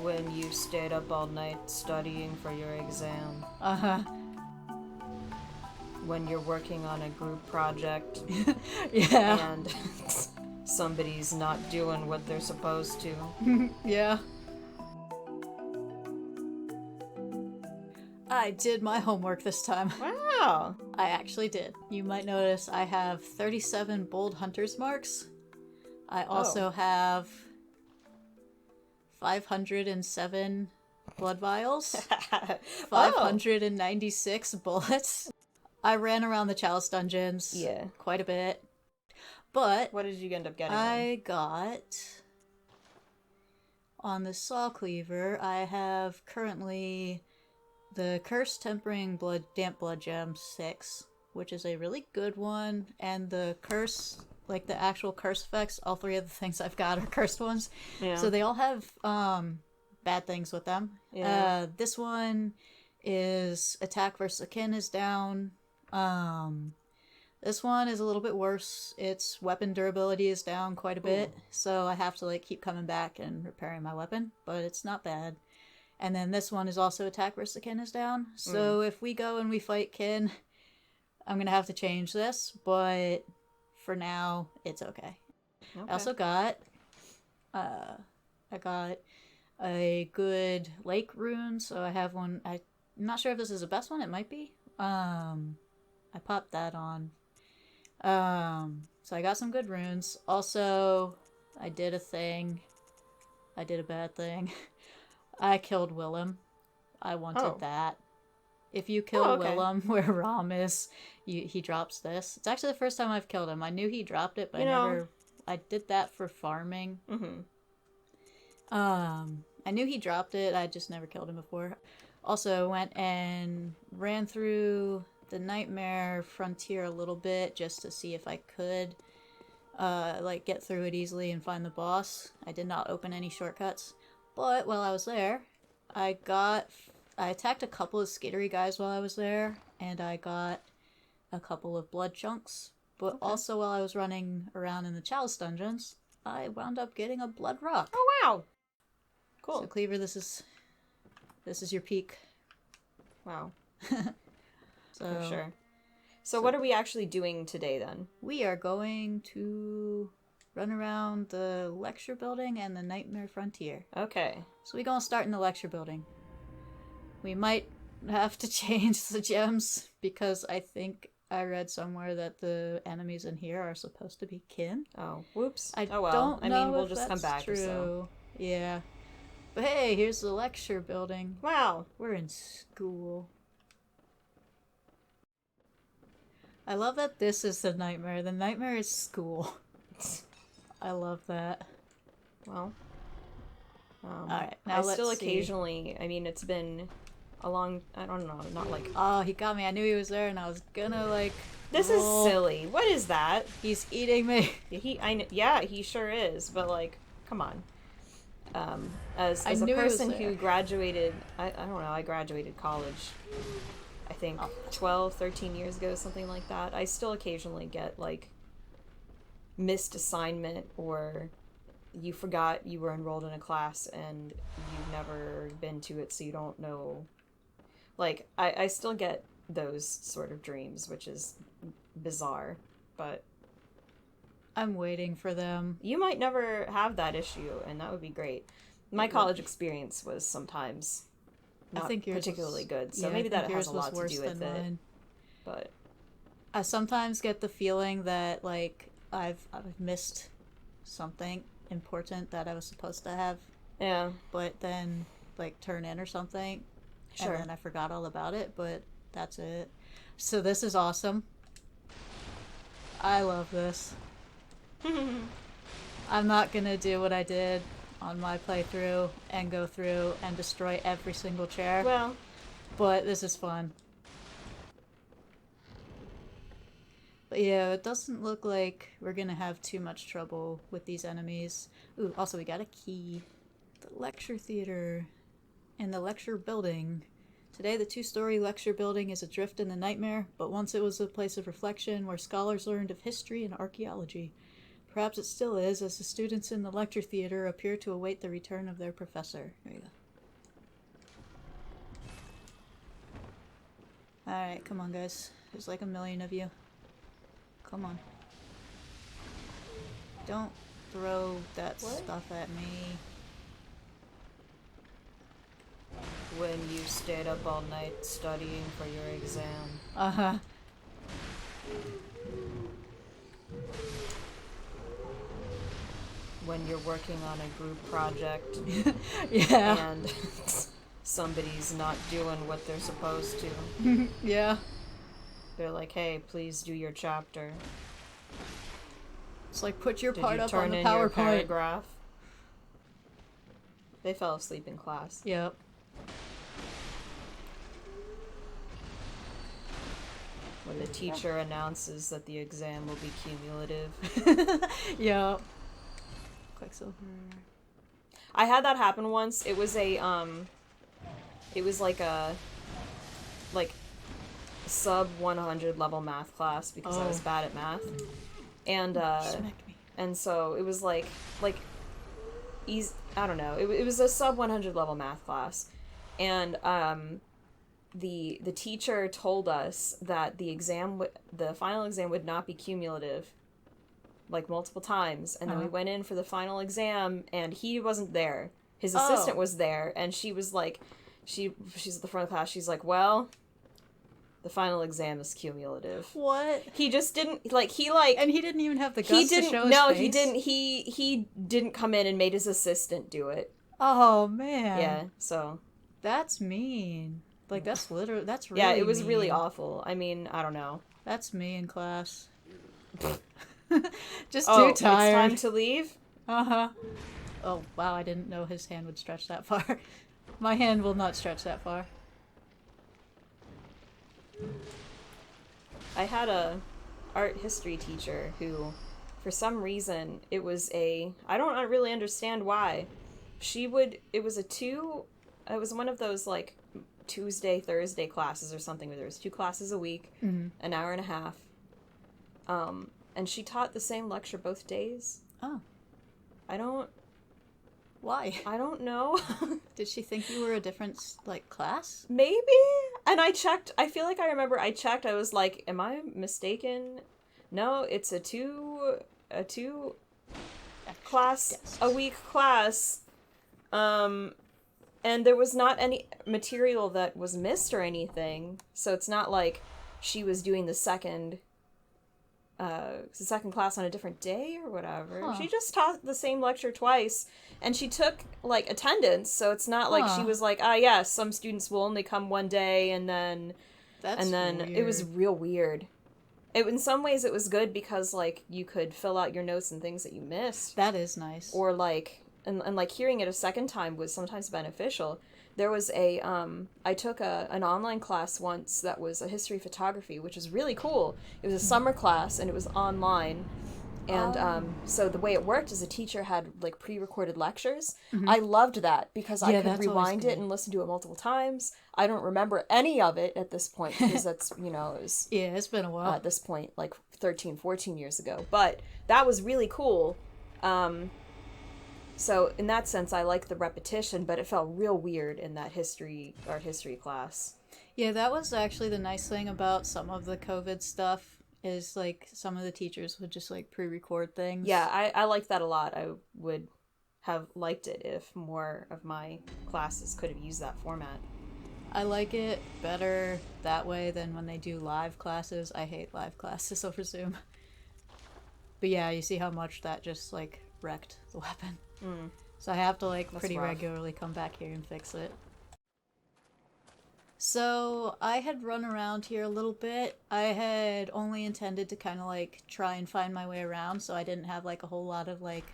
when you stayed up all night studying for your exam. Uh-huh. When you're working on a group project Yeah. and somebody's not doing what they're supposed to. Yeah. I did my homework this time. Wow! I actually did. You might notice I have 37 bold hunter's marks. I also have 507 blood vials, 596 bullets. I ran around the chalice dungeons quite a bit. But what did you end up getting? I got on the saw cleaver, I have currently the Curse Tempering Blood Damp Blood Gem 6, which is a really good one, and the curse, like the actual curse effects, all three of the things I've got are cursed ones. Yeah. So they all have bad things with them. Yeah. This one is attack versus akin is down. This one is a little bit worse. Its weapon durability is down quite a bit, so I have to like keep coming back and repairing my weapon, but it's not bad. And then this one is also attack versus akin is down. So if we go and we fight kin, I'm gonna have to change this, but for now it's okay. I also got I got a good lake rune, so I have one. I'm not sure if this is the best one. It might be. I popped that on. So I got some good runes. Also, I did a thing. I did a bad thing. I killed Willem. I wanted that. If you kill Willem where Rom is, he drops this. It's actually the first time I've killed him. I knew he dropped it, but I did that for farming. I knew he dropped it. I just never killed him before. Also went and ran through the Nightmare Frontier a little bit just to see if I could like get through it easily and find the boss. I did not open any shortcuts, but while I was there, I attacked a couple of skittery guys while I was there, and I got a couple of blood chunks. But also while I was running around in the chalice dungeons, I wound up getting a blood rock. Oh wow! Cool. So Cleaver, this is your peak. Wow. So, for sure. So what are we actually doing today then? We are going to run around the lecture building and the Nightmare Frontier. Okay. So we're going to start in the lecture building. We might have to change the gems because I think I read somewhere that the enemies in here are supposed to be kin. Oh, whoops. Don't know I mean, we'll if just that's come back true. or so. Yeah. But hey, here's the lecture building. Wow. We're in school. I love that this is the nightmare. The nightmare is school. I love that. Well. Alright, now I let's still see. occasionally, I mean, it's been a long, I don't know, not like... Oh, he got me. I knew he was there and I was gonna like... This is silly. What is that? He's eating me. Yeah, he sure is, but like, come on. As a person who graduated, I don't know, I graduated college, I think 12, 13 years ago, something like that. I still occasionally get like missed assignment, or you forgot you were enrolled in a class and you've never been to it, so you don't know. Like, I still get those sort of dreams, which is bizarre, but I'm waiting for them. you might never have that issue, and that would be great. My college experience was sometimes not particularly good, so maybe that has a lot to do with it. But I sometimes get the feeling that like I've missed something important that I was supposed to have. Yeah. But then like turn in or something. Sure. And then I forgot all about it, but that's it. So this is awesome. I love this. I'm not gonna do what I did on my playthrough and go through and destroy every single chair. Well, but this is fun. But yeah, it doesn't look like we're gonna have too much trouble with these enemies. Ooh, also we got a key. The lecture theater and the lecture building. Today the 2-story lecture building is adrift in the nightmare, but once it was a place of reflection where scholars learned of history and archaeology. Perhaps it still is, as the students in the lecture theater appear to await the return of their professor. There you go. Alright, come on, guys. There's like a million of you. Come on. Don't throw that stuff at me. When you stayed up all night studying for your exam. Uh-huh. When you're working on a group project. Yeah. And somebody's not doing what they're supposed to. Yeah. They're like, hey, please do your chapter. It's like, put your Did part you up turn on the in your PowerPoint. paragraph? They fell asleep in class. Yep. When the teacher announces that the exam will be cumulative. Yep. Quicksilver. I had that happen once. It was a, it was like a, sub 100 level math class because I was bad at math. And so it was easy, I don't know. It was a sub 100 level math class. And, the teacher told us that the final exam would not be cumulative, like multiple times, and then we went in for the final exam and he wasn't there. His assistant was there, and she was like, she's at the front of the class, she's like, well, the final exam is cumulative. What? He just didn't and he didn't even have the guts to show his face? He didn't. He didn't come in and made his assistant do it. Oh man. Yeah, so that's mean. Like, that's really yeah, it was mean. really awful. I mean, I don't know. That's me in class. Just too tired. It's time to leave? Uh-huh. Oh, wow, I didn't know his hand would stretch that far. My hand will not stretch that far. I had a art history teacher who, for some reason, it was I don't really understand why. It was one of those, like, Tuesday, Thursday classes or something, where there was 2 classes a week, an hour and a half. And she taught the same lecture both days. Oh. Why? I don't know. Did she think you were a different, like, class? Maybe. And I checked. I feel like I remember I checked. I was like, am I mistaken? No, it's a two class a week class. And there was not any material that was missed or anything. So it's not like she was doing the second class on a different day or whatever. Huh. She just taught the same lecture twice, and she took, like, attendance, so it's not like she was like, yes, some students will only come one day, and then weird. It was real weird. In some ways it was good because, like, you could fill out your notes and things that you missed. That is nice. Or, like, and like, hearing it a second time was sometimes beneficial. There was I took an online class once that was a history photography, which was really cool. It was a summer class, and it was online. And so the way it worked is the teacher had, like, pre-recorded lectures. I loved that because I could rewind it and listen to it multiple times. I don't remember any of it at this point because that's, it was... Yeah, it's been a while. At this point, like 13, 14 years ago. But that was really cool. So in that sense, I like the repetition, but it felt real weird in that art history class. Yeah, that was actually the nice thing about some of the COVID stuff is, like, some of the teachers would just, like, pre-record things. Yeah, I liked that a lot. I would have liked it if more of my classes could have used that format. I like it better that way than when they do live classes. I hate live classes over Zoom. But yeah, you see how much that just, like, wrecked the weapon. So I have to, like, pretty regularly come back here and fix it. So I had run around here a little bit. I had only intended to kind of, like, try and find my way around, so I didn't have, like, a whole lot of, like,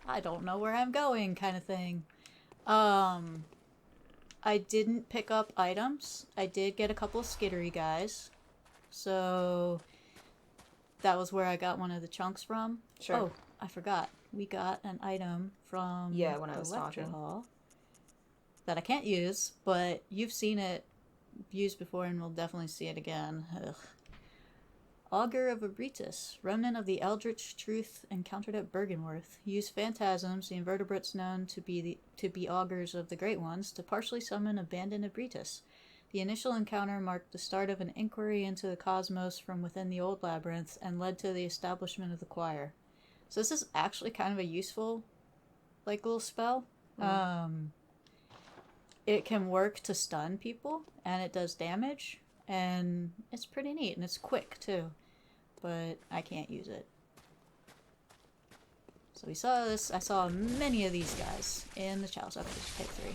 I don't know where I'm going kind of thing. I didn't pick up items. I did get a couple of skittery guys. So that was where I got one of the chunks from. Sure. Oh, I forgot. We got an item from when I the was lecture talking. hall that I can't use, but you've seen it used before and we'll definitely see it again. Ugh. Augur of Abritus, remnant of the Eldritch Truth encountered at Bergenworth. Use phantasms, the invertebrates known to be augurs of the Great Ones, to partially summon abandoned Abritus. The initial encounter marked the start of an inquiry into the cosmos from within the old labyrinth and led to the establishment of the choir. So this is actually kind of a useful, like, little spell. It can work to stun people, and it does damage, and it's pretty neat, and it's quick, too. But I can't use it. So we saw this. I saw many of these guys in the Chalice. Okay, just take 3.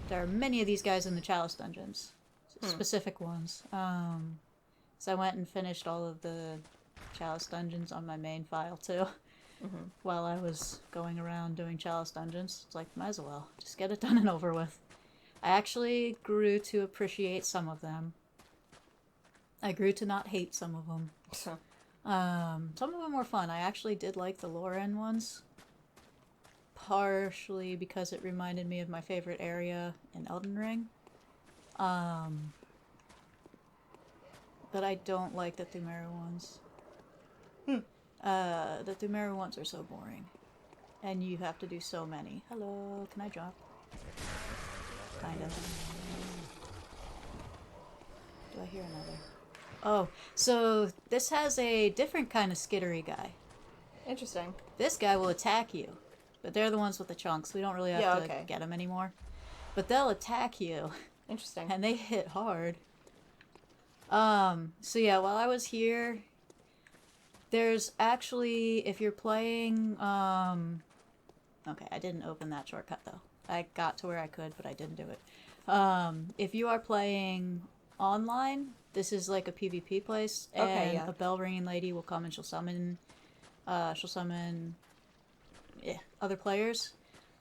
There are many of these guys in the Chalice dungeons. Specific ones. So I went and finished all of the Chalice dungeons on my main file, too. While I was going around doing Chalice dungeons. It's like, might as well. Just get it done and over with. I actually grew to appreciate some of them. I grew to not hate some of them. Some of them were fun. I actually did like the Lauren ones. Partially because it reminded me of my favorite area in Elden Ring. But I don't like the Thumeru ones. The Thumeru ones are so boring. And you have to do so many. Hello, can I drop? Kind of. Do I hear another? Oh, so this has a different kind of skittery guy. Interesting. This guy will attack you. But they're the ones with the chunks. We don't really have to get them anymore. But they'll attack you. Interesting. And they hit hard. So yeah, while I was here, there's actually, if you're playing, okay, I didn't open that shortcut though. I got to where I could, but I didn't do it. If you are playing online, this is like a PvP place, and a bell ringing lady will come and she'll summon other players.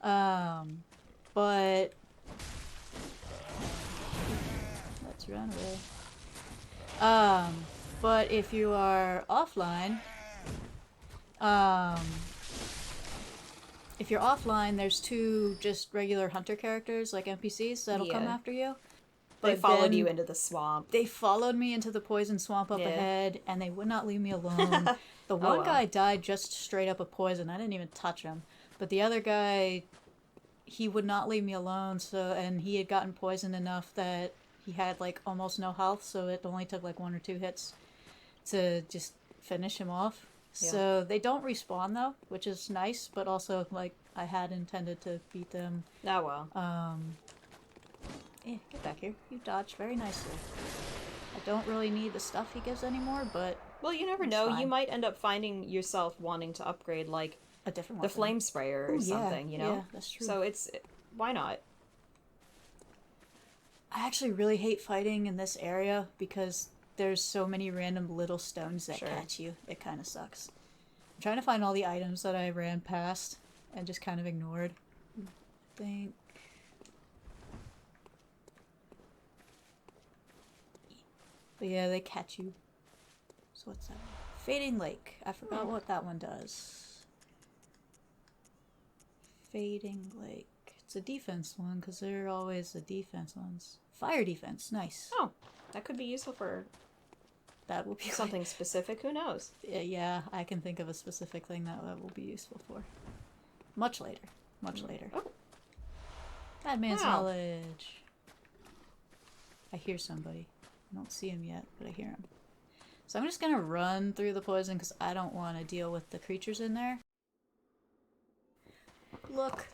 But let's run away. But if you are offline, there's 2 just regular hunter characters, like NPCs, that'll come after you. They followed you into the swamp. They followed me into the poison swamp up ahead, and they would not leave me alone. The one guy died just straight up of poison. I didn't even touch him. But the other guy, he would not leave me alone, and he had gotten poisoned enough that he had, like, almost no health, so it only took, like, 1 or 2 hits to just finish him off. Yeah. So they don't respawn, though, which is nice, but also, like, I had intended to beat them. Oh, well. Yeah, get back here. You dodged very nicely. I don't really need the stuff he gives anymore, but... Well, you never know. Fine. You might end up finding yourself wanting to upgrade, like, a different weapon. The flame sprayer or something, you know? Yeah, that's true. So why not? I actually really hate fighting in this area because there's so many random little stones that catch you. It kind of sucks. I'm trying to find all the items that I ran past and just kind of ignored. I think... But yeah, they catch you. So what's that one? Fading Lake. I forgot what that one does. Fading Lake. It's a defense one, because they're always the defense ones. Fire defense. Nice. Oh, that could be useful for... That will be something specific. Who knows? Yeah, I can think of a specific thing that will be useful for. Much later. Much later. Oh. Bad man's knowledge. I hear somebody. I don't see him yet, but I hear him. So I'm just going to run through the poison because I don't want to deal with the creatures in there. Look.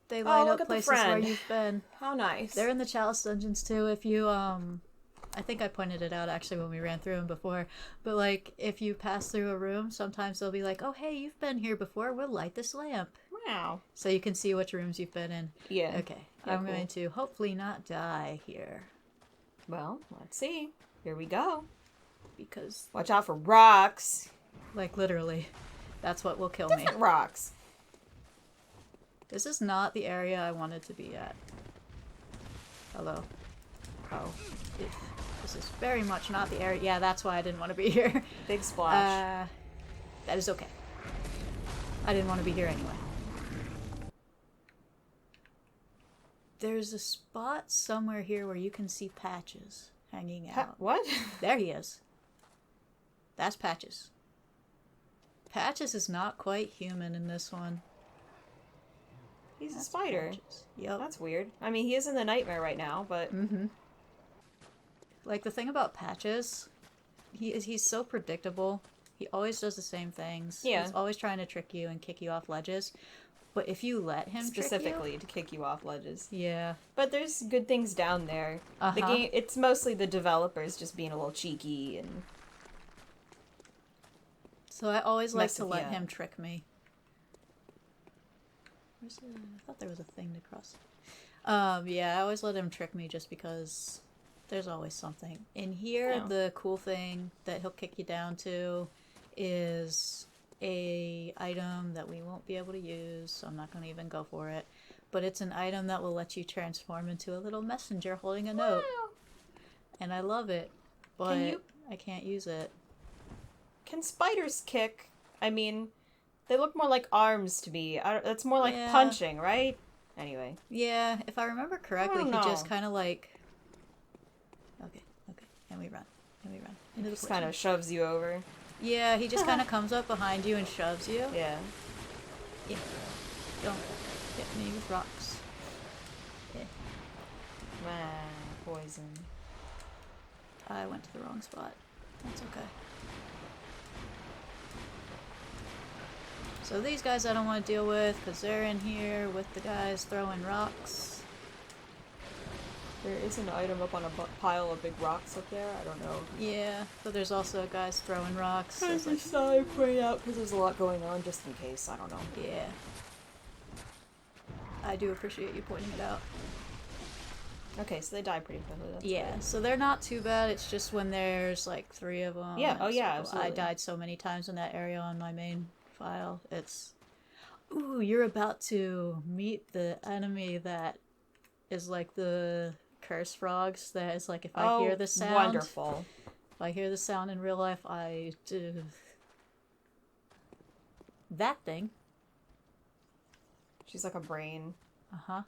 They light up places where you've been. How nice. They're in the Chalice dungeons too. If you, I think I pointed it out actually when we ran through them before. But like, if you pass through a room, sometimes they'll be like, oh, hey, you've been here before. We'll light this lamp. Wow. So you can see which rooms you've been in. Yeah. Okay. Yeah, I'm going to hopefully not die here. Well, let's see. Here we go. Because... Watch out for rocks. Like, literally. That's what will kill Different rocks. This is not the area I wanted to be at. Hello. Oh. This is very much not the area. Yeah, that's why I didn't want to be here. Big splash. That is okay. I didn't want to be here anyway. There's a spot somewhere here where you can see Patches hanging out. What? There he is. That's Patches. Patches is not quite human in this one. He's a spider. Patches. Yep. That's weird. I mean, he is in the nightmare right now, but... Mm-hmm. Like, the thing about Patches, he's so predictable. He always does the same things. Yeah. He's always trying to trick you and kick you off ledges. But if you let him specifically trick you, to kick you off ledges. Yeah. But there's good things down there. The game, it's mostly the developers just being a little cheeky and... So I always like to let him trick me. I thought there was a thing to cross. Yeah, I always let him trick me just because there's always something. In here, the cool thing that he'll kick you down to is a item that we won't be able to use, so I'm not going to even go for it. But it's an item that will let you transform into a little messenger holding a note. And I love it, but I can't use it. Can spiders kick? I mean, they look more like arms to me. That's more like punching, right? Anyway. Yeah, if I remember correctly, he just kind of like... Okay, and we run. Into the just kind of shoves you over. Yeah, he just kind of comes up behind you and shoves you. Yeah. Yeah. Don't hit me with rocks. Yeah. Poison. I went to the wrong spot. That's okay. So these guys I don't want to deal with because they're in here with the guys throwing rocks. There is an item up on a pile of big rocks up there. I don't know. Yeah, but there's also guys throwing rocks. I decided to point out because there's a lot going on just in case. I don't know. Yeah. I do appreciate you pointing it out. Okay, so they die pretty quickly. That's good. So they're not too bad. It's just when there's like 3 of them. Yeah, absolutely. I died so many times in that area on my main file. It's... Ooh, you're about to meet the enemy that is like the curse frogs. That is like if I hear the sound... Wonderful. If I hear the sound in real life, I do... That thing. She's like a brain. Uh-huh.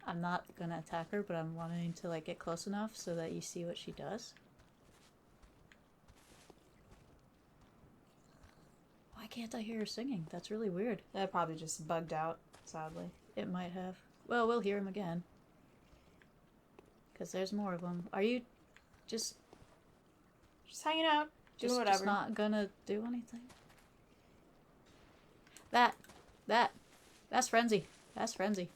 I'm not gonna attack her, but I'm wanting to like get close enough so that you see what she does. Why can't I hear her singing? That's really weird. That probably just bugged out, sadly. It might have. Well, we'll hear him again. Because there's more of them. Are you just hanging out, doing whatever? Just not gonna do anything? That's Frenzy. That's Frenzy.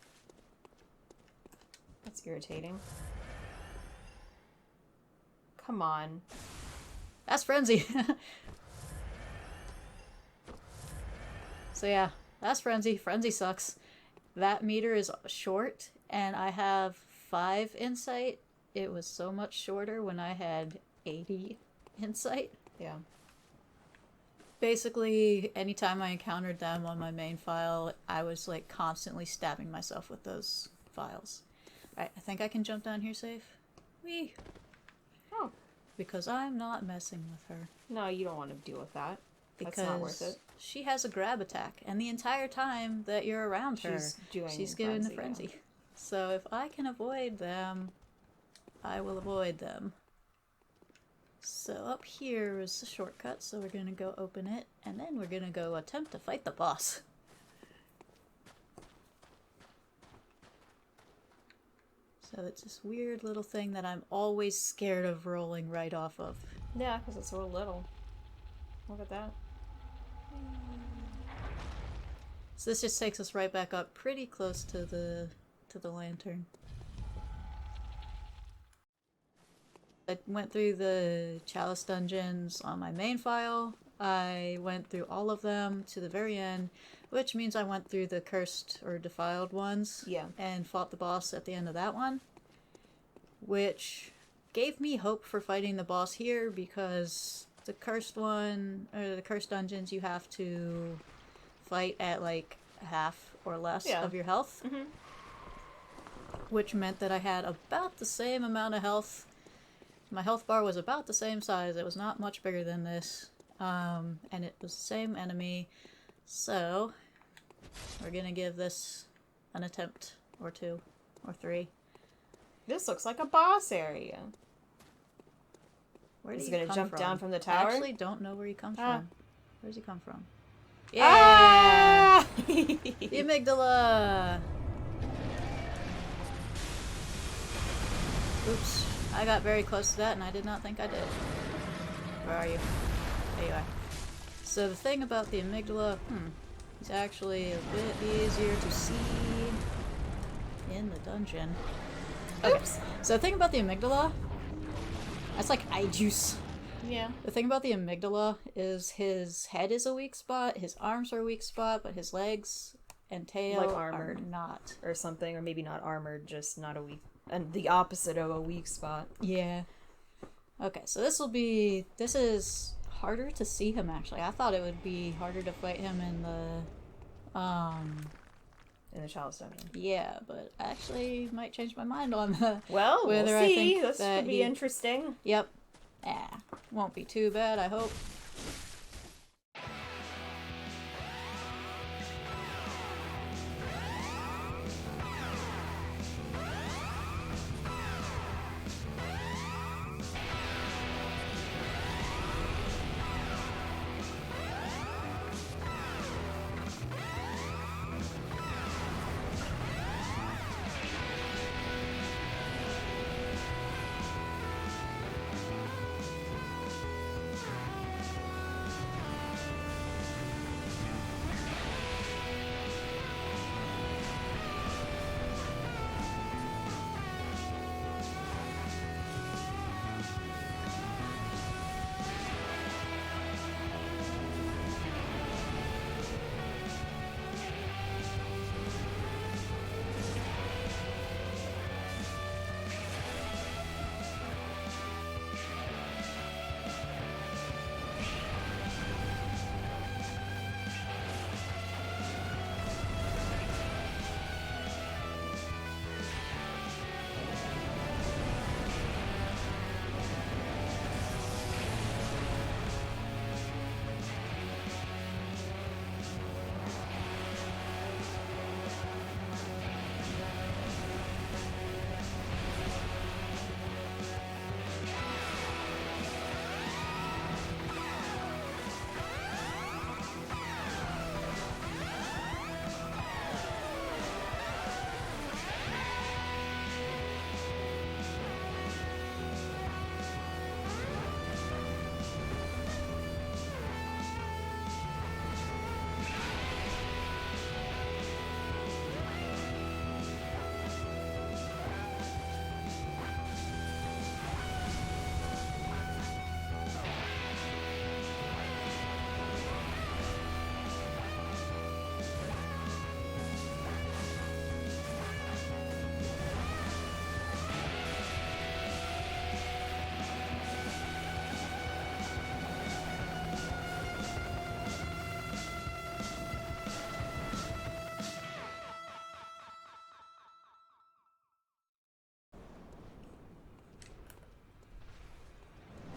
That's irritating. Come on. That's Frenzy. So yeah, that's Frenzy. Frenzy sucks. That meter is short, and I have 5 insight. It was so much shorter when I had 80 insight. Yeah. Basically, anytime I encountered them on my main file, I was like constantly stabbing myself with those files. Alright, I think I can jump down here safe. Whee! Oh. Because I'm not messing with her. No, you don't want to deal with that. Because that's not worth it. She has a grab attack, and the entire time that you're around her, she's giving the frenzy. Yeah. So if I can avoid them, I will avoid them. So up here is the shortcut, so we're gonna go open it, and then we're gonna go attempt to fight the boss. So it's this weird little thing that I'm always scared of rolling right off of. Yeah, because it's so little. Look at that. So this just takes us right back up pretty close to the lantern. I went through the Chalice dungeons on my main file. I went through all of them to the very end, which means I went through the cursed or defiled ones. Yeah. And fought the boss at the end of that one, which gave me hope for fighting the boss here because the cursed one, or the cursed dungeons, you have to fight at like half or less of your health. Mm-hmm. Which meant that I had about the same amount of health. My health bar was about the same size. It was not much bigger than this. And it was the same enemy. So, we're gonna give this an attempt or 2 or 3. This looks like a boss area. Where did Is he he gonna come jump from? down from the tower? I actually don't know where he comes from. Where does he come from? Yeah! Ah! The amygdala! Oops. I got very close to that and I did not think I did. Where are you? There you are. So the thing about the amygdala, is actually a bit easier to see in the dungeon. Okay. Oops. So the thing about the amygdala, that's like eye juice. Yeah. The thing about the amygdala is his head is a weak spot, his arms are a weak spot, but his legs and tail like armored are not. Or something, or maybe not armored, just not a weak... And the opposite of a weak spot. Yeah. Okay, so this is harder to see him, actually. I thought it would be harder to fight him in the Chalice Dungeon. Yeah, but I actually might change my mind on the... Well, whether we'll see. I think this that could be interesting. Yep. Won't be too bad, I hope.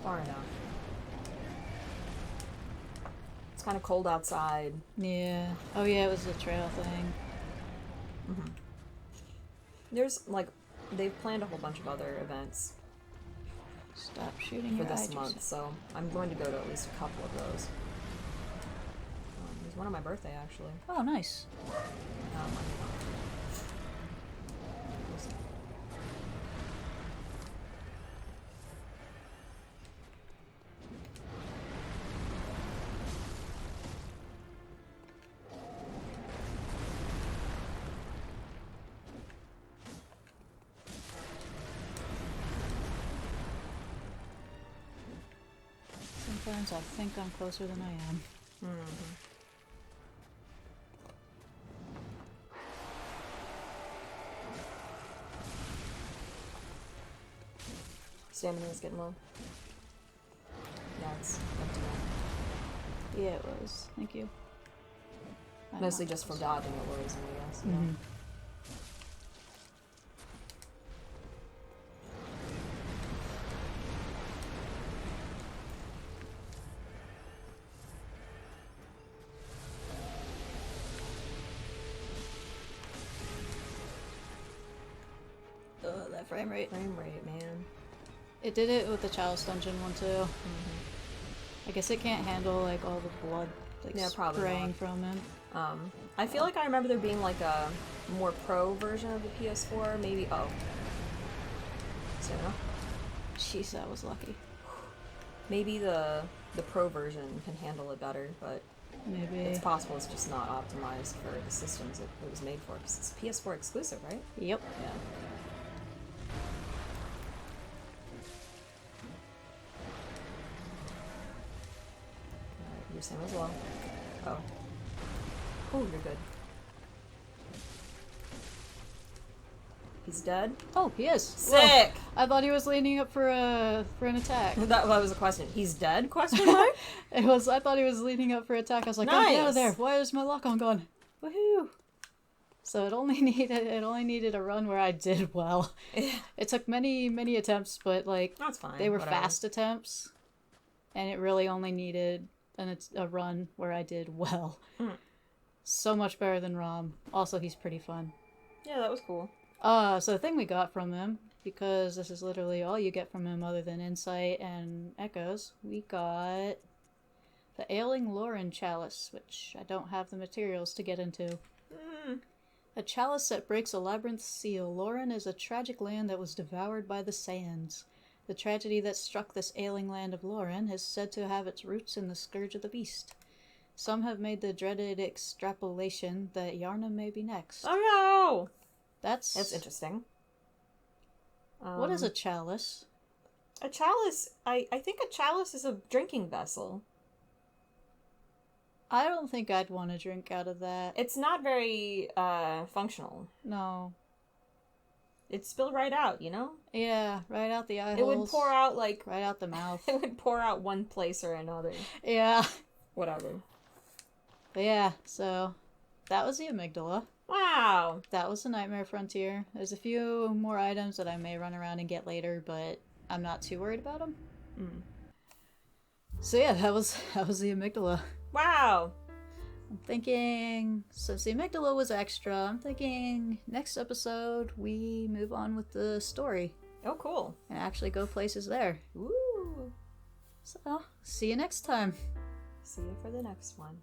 Far enough. It's kind of cold outside. Yeah. Oh yeah, it was the trail thing. Mm-hmm. There's, like, they've planned a whole bunch of other events. Stop shooting for your this eye month, juice. so I'm going to go to at least a couple of those. There's one on my birthday, actually. Oh, nice. Sometimes I think I'm closer than I am. Mm-hmm. Stamina's getting low. Yeah, it's empty now. Yeah, it was. Thank you. Mostly just from dodging it worries me, I guess. Mm-hmm. Yeah. That frame rate. Frame rate, man. It did it with the Chalice Dungeon one too. I guess it can't handle like all the blood spraying from him. I feel like I remember there being like a more pro version of the PS4, maybe. Oh. So. Jeez, that was lucky. Maybe the pro version can handle it better, but maybe it's possible it's just not optimized for the systems it was made for. Because it's PS4 exclusive, right? Yep. Yeah. Alright, you're same as well. Oh. Oh, you're good. He's dead? Oh, he is. Sick! Whoa. I thought he was leaning up for an attack. That was a question. He's dead? Question mark? I thought he was leaning up for attack. I was like, nice. Oh, get out of there. Why is my lock-on gone? Woohoo! So it only needed a run where I did well. It took many attempts, but like that's fine. They were fast attempts, and it really only needed a run where I did well. So much better than Rom. Also, he's pretty fun. Yeah, that was cool. So the thing we got from him, because this is literally all you get from him other than insight and echoes, we got the Ailing Lauren Chalice, which I don't have the materials to get into. A chalice that breaks a labyrinth seal. Lauren is a tragic land that was devoured by the sands. The tragedy that struck this ailing land of Lauren is said to have its roots in the scourge of the beast. Some have made the dreaded extrapolation that Yarna may be next. Oh no! That's interesting. What is a chalice? A chalice, I think a chalice is a drinking vessel. I don't think I'd want to drink out of that. It's not very functional. No. It'd spill right out, you know? Yeah, right out the eye holes. It would pour out like... right out the mouth. It would pour out one place or another. Yeah. Whatever. But yeah, so that was the Amygdala. Wow. That was the Nightmare Frontier. There's a few more items that I may run around and get later, but I'm not too worried about them. So yeah, that was the Amygdala. Wow. I'm thinking, since the Amygdala was extra, I'm thinking next episode we move on with the story. Oh, cool. And actually go places there. Woo. So, see you next time. See you for the next one.